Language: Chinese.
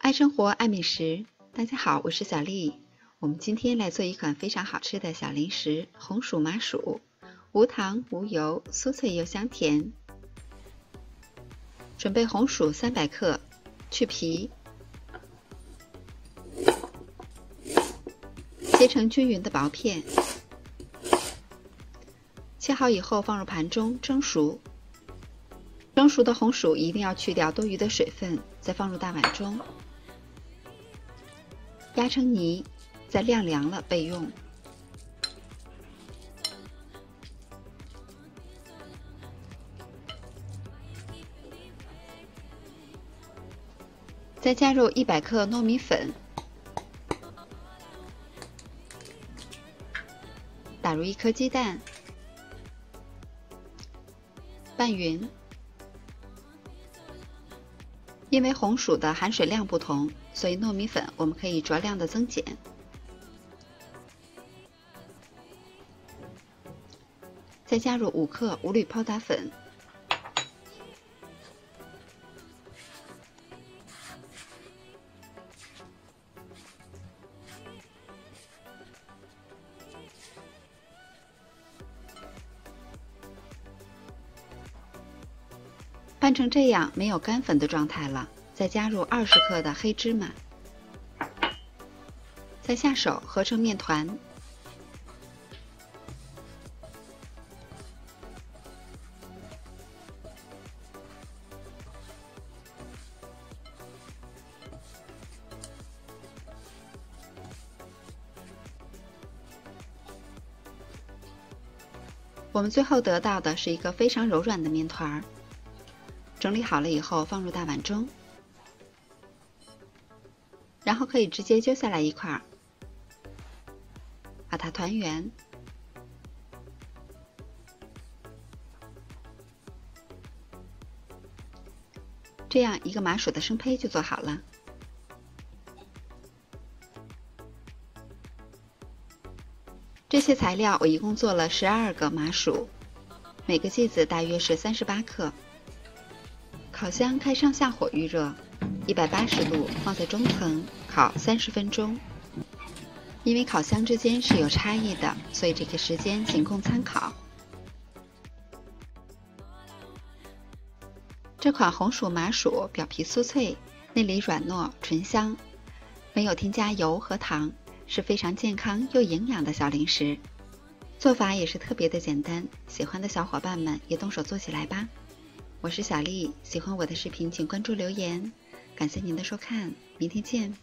爱生活，爱美食。大家好，我是小丽。我们今天来做一款非常好吃的小零食——红薯麻薯，无糖无油，酥脆又香甜。准备红薯300克，去皮，切成均匀的薄片。切好以后放入盘中蒸熟。蒸熟的红薯一定要去掉多余的水分，再放入大碗中。压成泥，再晾凉了备用。再加入100克糯米粉，打入1颗鸡蛋，拌匀。因为红薯的含水量不同，所以糯米粉我们可以酌量的增减。再加入5克无铝泡打粉，拌成这样没有干粉的状态了，再加入20克的黑芝麻，再下手合成面团。我们最后得到的是一个非常柔软的面团。整理好了以后放入大碗中，然后可以直接揪下来一块，把它团圆。这样一个麻薯的生胚就做好了。这些材料我一共做了12个麻薯，每个剂子大约是38克。烤箱开上下火预热，180度放在中层烤30分钟。因为烤箱之间是有差异的，所以这个时间仅供参考。这款红薯麻薯表皮酥脆，内里软糯醇香，没有添加油和糖，是非常健康又营养的小零食。做法也是特别的简单，喜欢的小伙伴们也动手做起来吧。我是小丽，喜欢我的视频请关注留言，感谢您的收看，明天见。